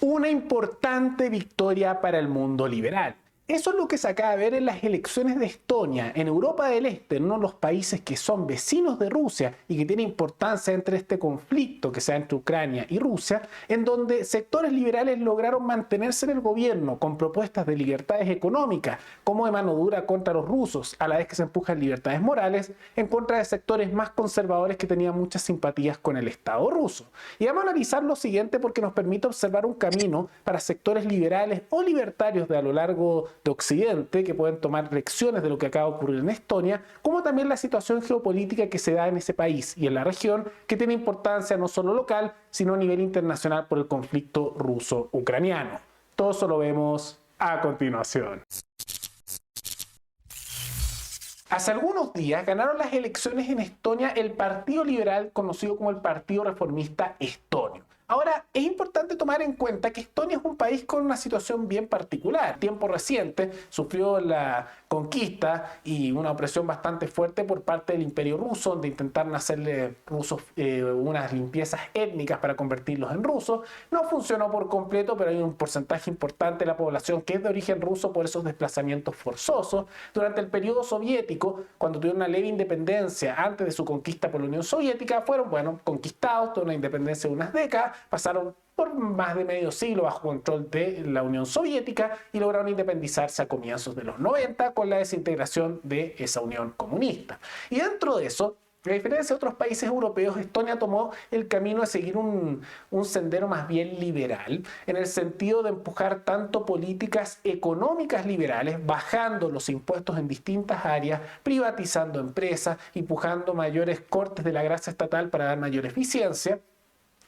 Una importante victoria para el mundo liberal. Eso es lo que se acaba de ver en las elecciones de Estonia, en Europa del Este, en uno de los países que son vecinos de Rusia y que tiene importancia entre este conflicto que se da entre Ucrania y Rusia, en donde sectores liberales lograron mantenerse en el gobierno con propuestas de libertades económicas, como de mano dura contra los rusos, a la vez que se empujan libertades morales en contra de sectores más conservadores que tenían muchas simpatías con el Estado ruso. Y vamos a analizar lo siguiente porque nos permite observar un camino para sectores liberales o libertarios de a lo largo de Occidente, que pueden tomar lecciones de lo que acaba de ocurrir en Estonia, como también la situación geopolítica que se da en ese país y en la región, que tiene importancia no solo local, sino a nivel internacional por el conflicto ruso-ucraniano. Todo eso lo vemos a continuación. Hace algunos días ganaron las elecciones en Estonia el Partido Liberal, conocido como el Partido Reformista Estonio. Ahora, es importante tomar en cuenta que Estonia es un país con una situación bien particular. En tiempo reciente sufrió la conquista y una opresión bastante fuerte por parte del Imperio Ruso, donde intentaron hacerle rusos unas limpiezas étnicas para convertirlos en rusos. No funcionó por completo, pero hay un porcentaje importante de la población que es de origen ruso por esos desplazamientos forzosos. Durante el periodo soviético, cuando tuvieron una leve independencia antes de su conquista por la Unión Soviética, fueron, conquistados, toda una independencia de unas décadas, pasaron por más de medio siglo bajo control de la Unión Soviética y lograron independizarse a comienzos de los 90 con la desintegración de esa Unión comunista. Y dentro de eso, a diferencia de otros países europeos, Estonia tomó el camino de seguir un sendero más bien liberal, en el sentido de empujar tanto políticas económicas liberales, bajando los impuestos en distintas áreas, privatizando empresas, empujando mayores cortes de la grasa estatal para dar mayor eficiencia,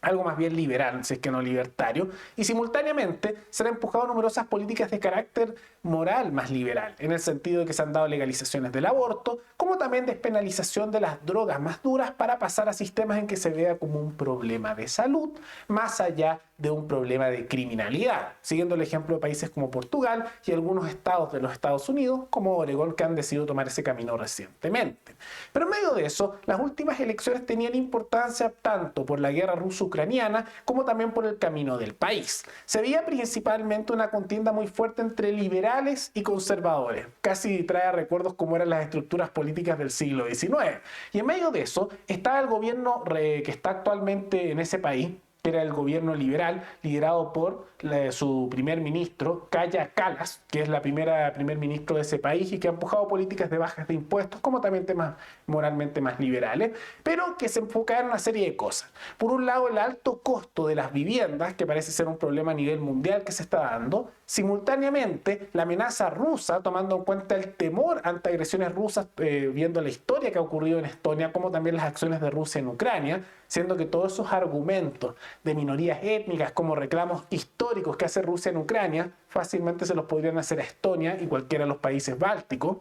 algo más bien liberal, si es que no libertario, y simultáneamente se han empujado numerosas políticas de carácter moral más liberal, en el sentido de que se han dado legalizaciones del aborto, como también despenalización de las drogas más duras para pasar a sistemas en que se vea como un problema de salud, más allá de un problema de criminalidad, siguiendo el ejemplo de países como Portugal y algunos estados de los Estados Unidos, como Oregón, que han decidido tomar ese camino recientemente. Pero en medio de eso, las últimas elecciones tenían importancia tanto por la guerra ruso-ucraniana como también por el camino del país. Se veía principalmente una contienda muy fuerte entre liberales y conservadores. Casi trae recuerdos como eran las estructuras políticas del siglo XIX. Y en medio de eso estaba el gobierno que está actualmente en ese país, que era el gobierno liberal, liderado por su primer ministro, Kaja Kallas, que es la primer ministro de ese país y que ha empujado políticas de bajas de impuestos, como también temas moralmente más liberales, pero que se enfocan en una serie de cosas. Por un lado, el alto costo de las viviendas, que parece ser un problema a nivel mundial que se está dando. Simultáneamente, la amenaza rusa, tomando en cuenta el temor ante agresiones rusas, viendo la historia que ha ocurrido en Estonia, como también las acciones de Rusia en Ucrania, siendo que todos esos argumentos de minorías étnicas como reclamos históricos que hace Rusia en Ucrania, fácilmente se los podrían hacer a Estonia y cualquiera de los países bálticos,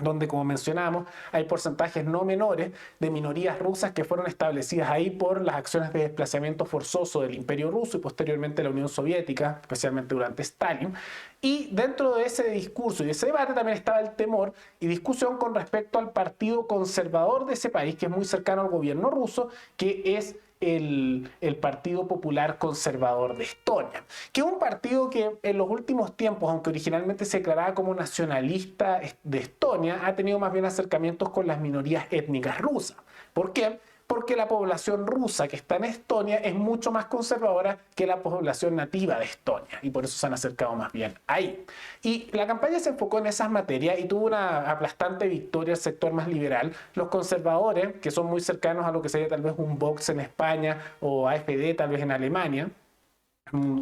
donde, como mencionamos, hay porcentajes no menores de minorías rusas que fueron establecidas ahí por las acciones de desplazamiento forzoso del Imperio Ruso y posteriormente la Unión Soviética, especialmente durante Stalin. Y dentro de ese discurso y de ese debate también estaba el temor y discusión con respecto al partido conservador de ese país, que es muy cercano al gobierno ruso, que es el Partido Popular Conservador de Estonia, que es un partido que en los últimos tiempos, aunque originalmente se declaraba como nacionalista de Estonia, ha tenido más bien acercamientos con las minorías étnicas rusas. ¿Por qué? Porque la población rusa que está en Estonia es mucho más conservadora que la población nativa de Estonia y por eso se han acercado más bien ahí. Y la campaña se enfocó en esas materias y tuvo una aplastante victoria al sector más liberal. Los conservadores, que son muy cercanos a lo que sería tal vez un Vox en España o AfD tal vez en Alemania,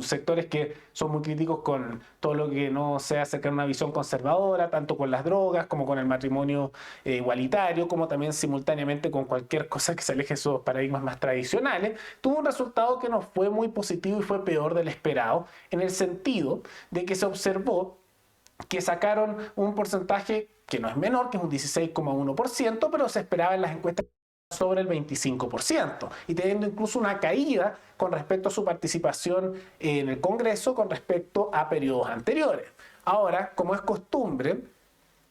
sectores que son muy críticos con todo lo que no sea acercar una visión conservadora, tanto con las drogas como con el matrimonio igualitario, como también simultáneamente con cualquier cosa que se aleje de esos paradigmas más tradicionales, tuvo un resultado que no fue muy positivo y fue peor del esperado, en el sentido de que se observó que sacaron un porcentaje que no es menor, que es un 16,1%, pero se esperaba en las encuestas sobre el 25% y teniendo incluso una caída con respecto a su participación en el Congreso con respecto a periodos anteriores. Ahora, como es costumbre,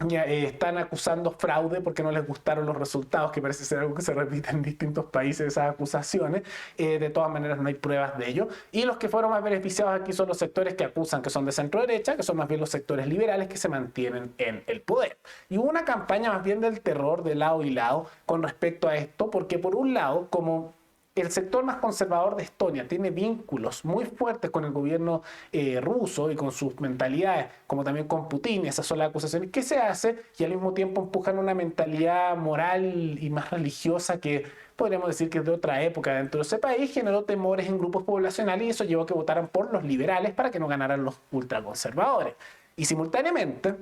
ya, están acusando fraude porque no les gustaron los resultados, que parece ser algo que se repite en distintos países, esas acusaciones. De todas maneras, no hay pruebas de ello. Y los que fueron más beneficiados aquí son los sectores que acusan que son de centro derecha, que son más bien los sectores liberales que se mantienen en el poder. Y hubo una campaña más bien del terror de lado y lado con respecto a esto, porque por un lado, como el sector más conservador de Estonia tiene vínculos muy fuertes con el gobierno ruso y con sus mentalidades, como también con Putin, esas son las acusaciones que se hace, y al mismo tiempo empujan una mentalidad moral y más religiosa que podríamos decir que es de otra época dentro de ese país, generó temores en grupos poblacionales y eso llevó a que votaran por los liberales para que no ganaran los ultraconservadores. Y simultáneamente,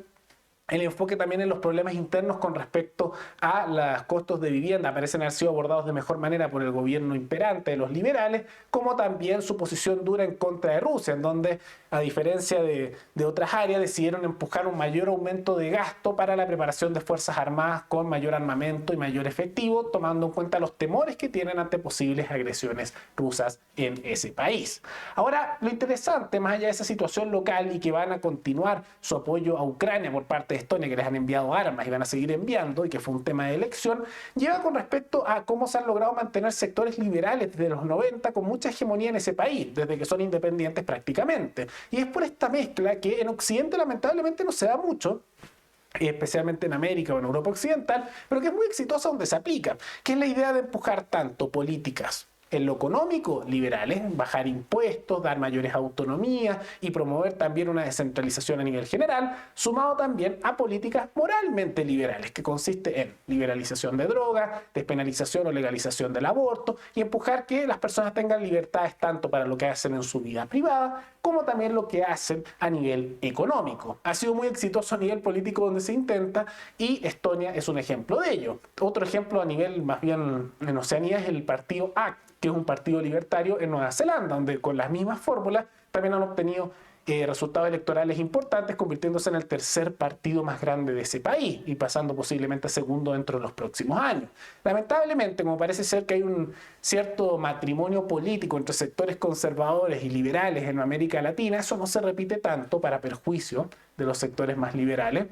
el enfoque también en los problemas internos con respecto a los costos de vivienda parecen haber sido abordados de mejor manera por el gobierno imperante de los liberales, como también su posición dura en contra de Rusia, en donde, a diferencia de otras áreas, decidieron empujar un mayor aumento de gasto para la preparación de fuerzas armadas con mayor armamento y mayor efectivo, tomando en cuenta los temores que tienen ante posibles agresiones rusas en ese país. Ahora, lo interesante, más allá de esa situación local y que van a continuar su apoyo a Ucrania por parte de Estonia, que les han enviado armas y van a seguir enviando, y que fue un tema de elección, lleva con respecto a cómo se han logrado mantener sectores liberales desde los 90 con mucha hegemonía en ese país, desde que son independientes prácticamente. Y es por esta mezcla que en Occidente lamentablemente no se da mucho, especialmente en América o en Europa Occidental, pero que es muy exitosa donde se aplica, que es la idea de empujar tanto políticas en lo económico, liberales, bajar impuestos, dar mayores autonomías y promover también una descentralización a nivel general, sumado también a políticas moralmente liberales, que consiste en liberalización de drogas, despenalización o legalización del aborto y empujar que las personas tengan libertades tanto para lo que hacen en su vida privada como también lo que hacen a nivel económico. Ha sido muy exitoso a nivel político donde se intenta y Estonia es un ejemplo de ello. Otro ejemplo a nivel más bien en Oceanía es el partido ACT, que es un partido libertario en Nueva Zelanda, donde con las mismas fórmulas también han obtenido resultados electorales importantes, convirtiéndose en el tercer partido más grande de ese país y pasando posiblemente a segundo dentro de los próximos años. Lamentablemente, como parece ser que hay un cierto matrimonio político entre sectores conservadores y liberales en América Latina, eso no se repite tanto para perjuicio de los sectores más liberales.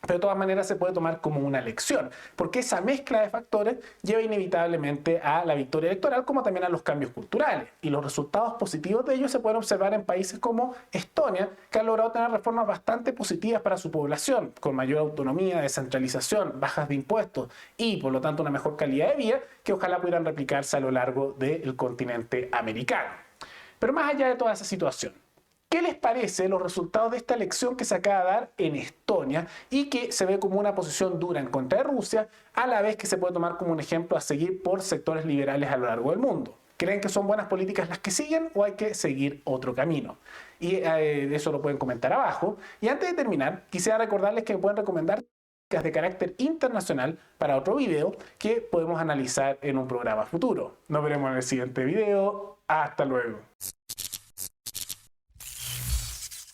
Pero de todas maneras se puede tomar como una lección, porque esa mezcla de factores lleva inevitablemente a la victoria electoral, como también a los cambios culturales. Y los resultados positivos de ellos se pueden observar en países como Estonia, que han logrado tener reformas bastante positivas para su población, con mayor autonomía, descentralización, bajas de impuestos y por lo tanto una mejor calidad de vida, que ojalá pudieran replicarse a lo largo del continente americano. Pero más allá de toda esa situación, ¿qué les parece los resultados de esta elección que se acaba de dar en Estonia y que se ve como una posición dura en contra de Rusia, a la vez que se puede tomar como un ejemplo a seguir por sectores liberales a lo largo del mundo? ¿Creen que son buenas políticas las que siguen o hay que seguir otro camino? Y eso lo pueden comentar abajo. Y antes de terminar, quisiera recordarles que me pueden recomendar de carácter internacional para otro video que podemos analizar en un programa futuro. Nos veremos en el siguiente video. Hasta luego.